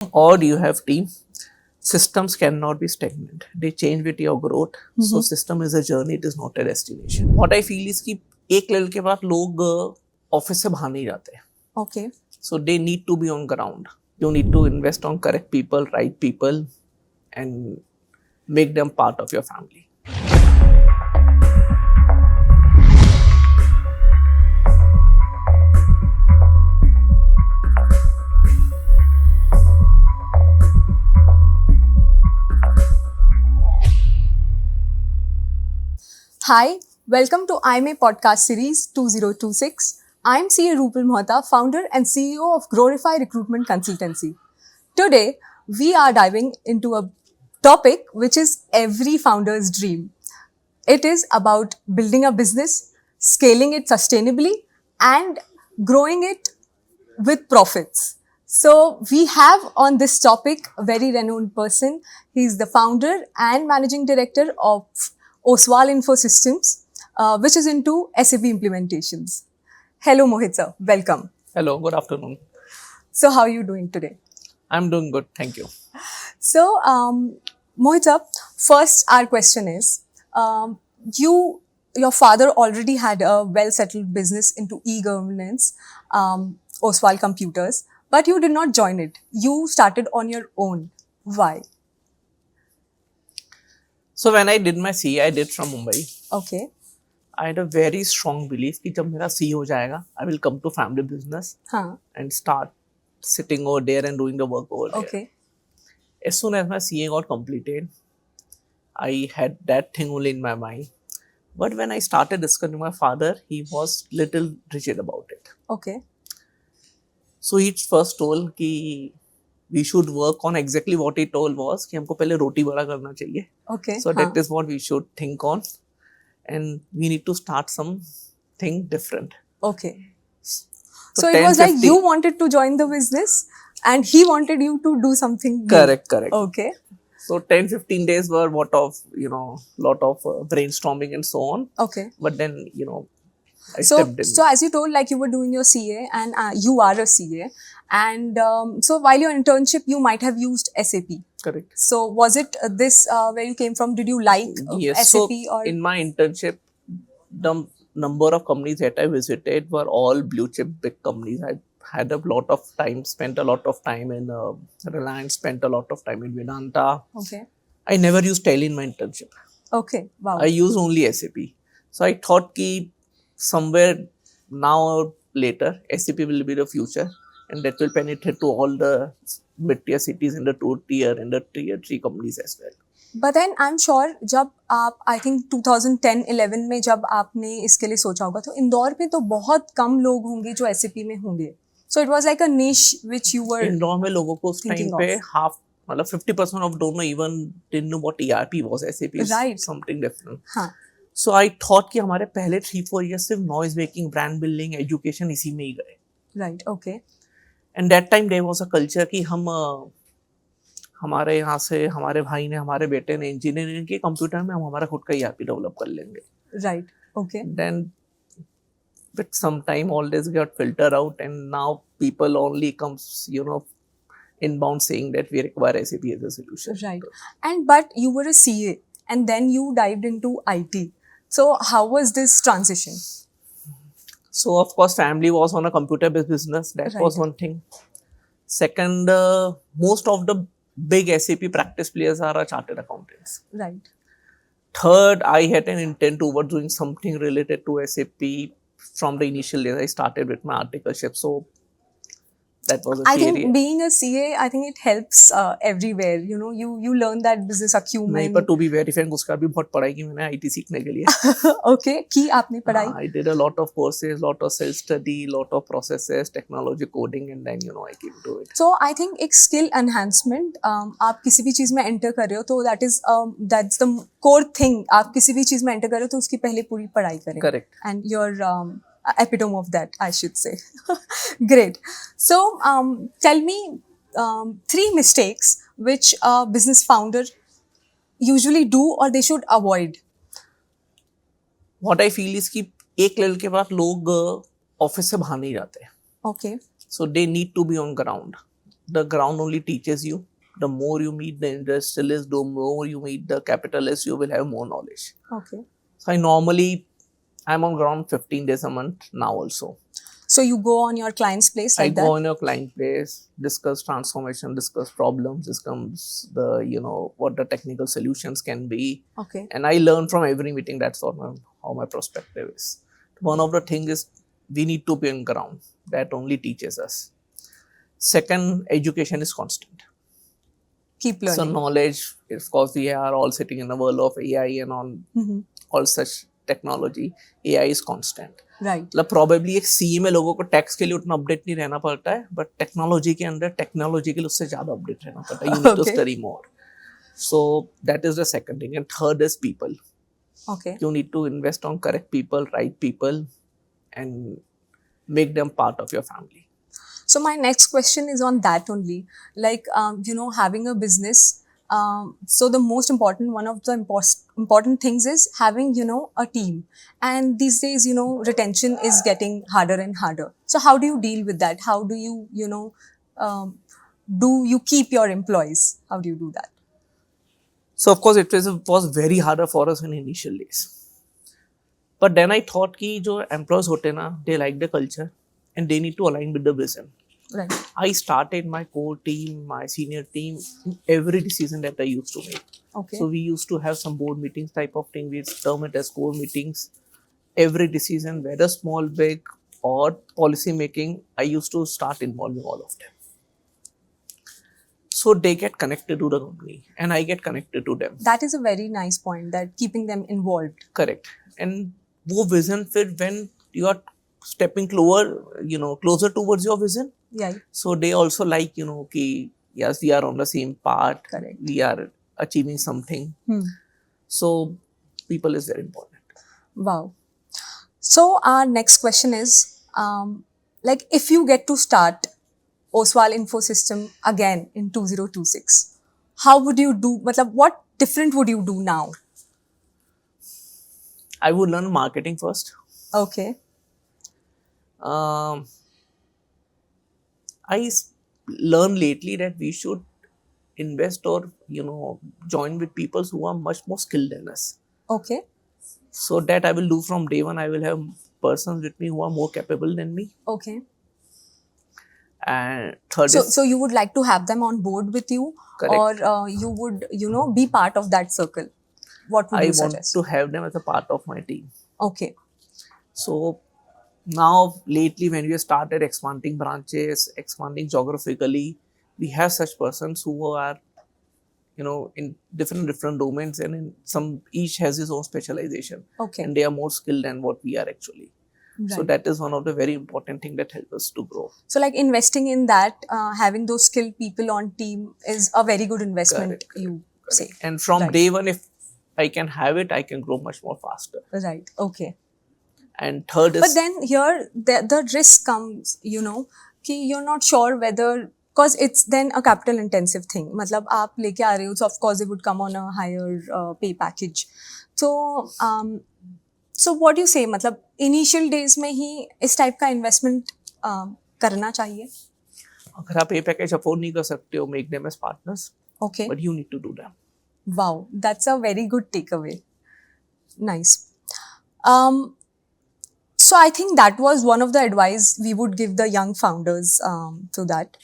or you have team. Systems cannot be stagnant. They change with your growth. So system is a journey, it is not a destination. What I feel is कि एक level के बाद लोग office से बाहर नहीं जाते. Okay. So they need to be on ground. You need to invest on correct people, right people, and make them part of your family. Hi, welcome to IMA Podcast Series 2026. I'm CA Rupal Mohta, founder and CEO of Glorify Recruitment Consultancy. Today, we are diving into a topic which is every founder's dream. It is about building a business, scaling it sustainably, and growing it with profits. So we have on this topic a very renowned person. He's the founder and managing director of Oswal Infosystems, which is into SAP implementations. Hello, Mohit sir. Welcome. Hello, good afternoon. So how are you doing today? I'm doing good, thank you. So, Mohit sir, first our question is, your father already had a well-settled business into e-governance, Oswal Computers, but you did not join it. You started on your own. Why? So when I did my CA, I did from Mumbai. Okay. I had a very strong belief कि जब मेरा CA हो जाएगा, I will come to family business Huh. and start sitting over there and doing the work over there. Okay. As soon as my CA got completed, I had that thing only in my mind. But when I started discussing with my father, he was little rigid about it. Okay. So he first told कि we should work on exactly what he told was कि हमको पहले रोटी बड़ा करना चाहिए. Okay. So that is what we should think on, and we need to start something different. Okay. So it was like you wanted to join the business and he wanted you to do something new. Correct. Okay. So 10-15 days were lot of brainstorming and so on. Okay. But then I stepped in. So as you told, like you were doing your CA and you are a CA, and so while your internship, you might have used SAP. Correct. So was it this where you came from? Did you like Yes. SAP So or? in my internship, the number of companies that I visited were all blue chip big companies. I had spent a lot of time in Reliance, spent a lot of time in Vedanta. Okay. I never used Tele in my internship. Okay. Wow. I use only SAP. So I thought ki somewhere now or later, SAP will be the future, and that will penetrate to all the mid-tier cities and the two-tier and the tier 3 companies as well. But then I'm sure जब आप I think 2010-11 में जब आपने इसके लिए सोचा होगा तो इंदौर में तो बहुत कम लोग होंगे जो SAP में होंगे. So it was like a niche which you were. Indore में लोगों को उस टाइम पे मतलब 50% of don't know even didn't know what ERP was. SAP is something different. हाँ. So I thought कि हमारे पहले 3-4 years सिर्फ noise making, brand building, education इसी में ही गए. Right. Okay. And that time there was a culture कि हम हमारे यहाँ से हमारे भाई ने हमारे बेटे ने इंजीनियरिंग की कंप्यूटर में हम हमारा खुद का ERP डेवलप कर लेंगे. Right. Okay. Then with some time all this got filtered out, and now people only comes inbound saying that we require SAP as a solution. Right. And but you were a CA and then you dived into IT. So how was this transition? So of course family was on a computer based business. That was one thing. Second, most of the big SAP practice players are chartered accountants. Right. Third, I had an intent towards doing something related to SAP from the initial days. I started with my articleship. So that was a theory. I think being a CA, I think it helps everywhere. You learn that business acumen. नहीं, पर to be very frank, उसका भी बहुत पढ़ाई की मैंने IT सीखने के लिए. Okay, की आपने पढ़ाई? I did a lot of courses, lot of self study, lot of processes, technology coding, and then I came to it. So I think एक skill enhancement, आप किसी भी चीज में enter कर रहे हो तो that's the core thing. आप किसी भी चीज में enter कर रहे हो तो उसकी पहले पूरी पढ़ाई करें. Correct. And you're epitome of that, I should say. Great. So tell me 3 mistakes which a business founder usually do or they should avoid. What I feel is कि एक लेवल के बाद लोग ऑफिस से बाहर नहीं जाते. Okay. So they need to be on ground. the ground only teaches you. The more you meet the industrialists, the more you meet the capitalists, you will have more knowledge. Okay. So I'm on ground 15 days a month now also. So you go on your client's place I like go that? in your client place, discuss transformation, discuss problems, discuss what the technical solutions can be. Okay. And I learn from every meeting. That's how my perspective is. One of the things is we need to be on ground. That only teaches us. Second, education is constant. Keep So learning. knowledge, of course, we are all sitting in the world of AI and on all such technology. AI is constant. Right. मतलब probably एक CA में लोगों को tax के लिए उतना update नहीं रहना पड़ता है, बट टेक्नोलॉजी के अंदर टेक्नोलॉजी के लिए उससे ज्यादा अपडेट रहना पड़ता है. You need to Okay. study more. So that is the second thing. And third is people. Okay. You need to invest on correct people, right people, and make them part of your family. So my next question is on that only. Like, having a business. So the most important, one of the important things is having, a team. And these days, retention is getting harder and harder. So how do you deal with that? How do you, do you keep your employees? How do you do that? So of course it was very harder for us in initial days. But then I thought कि जो employees होते हैं ना, they like the culture and they need to align with the vision. Right. I started my core team, my senior team, in every decision that I used to make. Okay. So we used to have some board meetings type of thing. We term it as core meetings. Every decision, whether small, big, or policy making, I used to start involving all of them. So they get connected to the company and I get connected to them. That is a very nice point, that keeping them involved. Correct. And वो vision fit when you are stepping closer towards your vision. Yeah. So they also like, कि yes, we are on the same path. Correct. We are achieving something. So people is very important. Wow. So our next question is, like, if you get to start Oswal Infosystem again in 2026, how would you do? Matlab, what different would you do now? I would learn marketing first. Okay. Learned lately that we should invest or join with people who are much more skilled than us. Okay. So that I will do from day one. I will have persons with me who are more capable than me. Okay. And third So you would like to have them on board with you? Correct. Or you would, be part of that circle? What would I you want suggest? to have them as a part of my team. Okay. So now lately when we have started expanding branches, expanding geographically, we have such persons who are in different domains, and each has his own specialization. Okay. And they are more skilled than what we are actually. Right. So that is one of the very important things that helps us to grow. So like investing in that, having those skilled people on team is a very good investment, Correct. you say. And from Right. day one, if I can have it, I can grow much more faster. Right. Okay. And third is... But then here, the risk comes, कि you're not sure whether, because it's then a capital intensive thing. मतलब आप लेके आ रहे हो, so of course it would come on a higher pay package. So what do you say? मतलब initial days में ही इस type का investment करना चाहिए? अगर आप पे पैकेज अफोर्ड नहीं कर सकते हो, make them as partners. Okay. But you need to do that. Wow, that's a very good takeaway. Nice. So I think that was one of the advice we would give the young founders to that.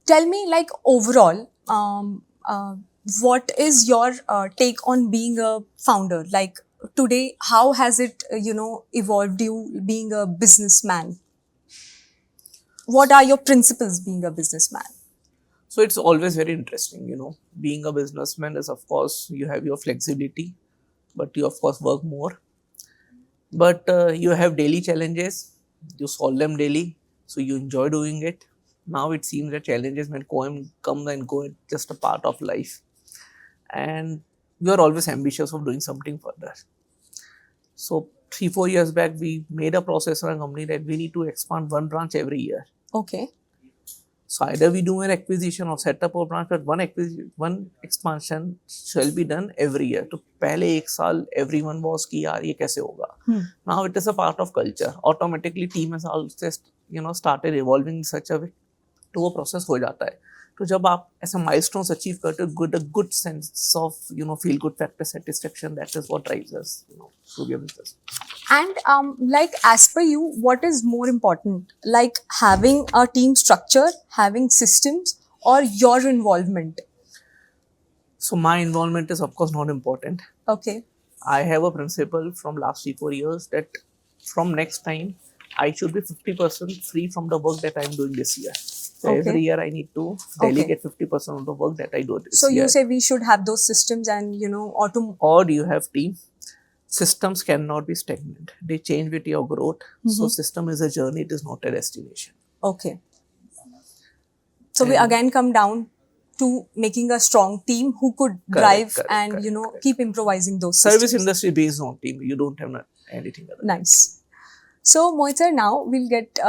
Tell me, like, overall, what is your take on being a founder? Like today, how has it, evolved you being a businessman? What are your principles being a businessman? So it's always very interesting, being a businessman is, of course, you have your flexibility, but you of course work more. But you have daily challenges, you solve them daily, so you enjoy doing it. Now it seems that challenges may come and go, it's just a part of life. And you are always ambitious of doing something further. So 3-4 years back, we made a process in our company that we need to expand one branch every year. Okay. So either we do an acquisition or set up a branch, but one expansion shall be done every year. तो पहले एक साल everyone was कि यार ये कैसे होगा? Now it is a part of culture. Automatically team has also started evolving in such a way तो वो प्रोसेस हो जाता है. तो जब आप ऐसे माइलस्टोन्स अचीव करते हो, good sense of feel good factor, satisfaction, that is what drives us to be a business. And like as per you, what is more important, like having a team structure, having systems, or your involvement? So my involvement is of course not important. Okay. I have a principle from last 3-4 years that from next time I should be 50% free from the work that I am doing this year. So Okay. every year I need to delegate 50% of the work that I do this So year. you say we should have those systems and Or you have team. Systems cannot be stagnant. They change with your growth. So system is a journey, it is not a destination. Okay. So we again come down to making a strong team who could drive and correct. keep improvising those Service systems. industry based on team. You don't have anything other. Nice. So Mohit sir, now we'll get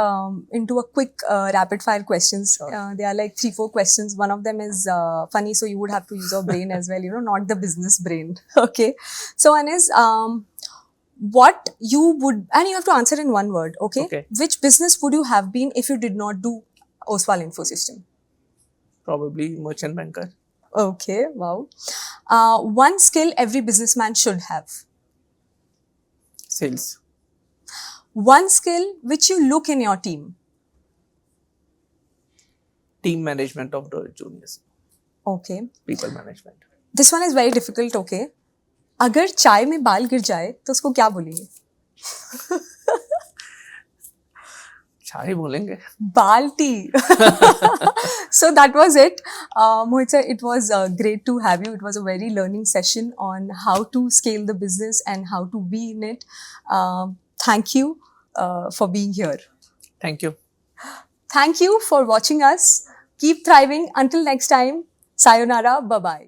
into a quick rapid fire questions. Sure. They are like 3-4 questions. One of them is funny, so you would have to use your brain as well, not the business brain. Okay. So one is what you would, and you have to answer in one word. Okay. Okay. Which business would you have been if you did not do Oswal Infosystem? Probably merchant banker. Okay. Wow. One skill every businessman should have. Sales. One skill which you look in your team. Team management of the juniors. Okay. People management. This one is very difficult. Okay. अगर चाय में बाल गिर जाए तो उसको क्या बोलेंगे? चाय बोलेंगे. Balti. So that was it. Mohit sir, it was great to have you. It was a very learning session on how to scale the business and how to be in it. Thank you for being here. Thank you. Thank you for watching us. Keep thriving. Until next time, sayonara. Bye-bye.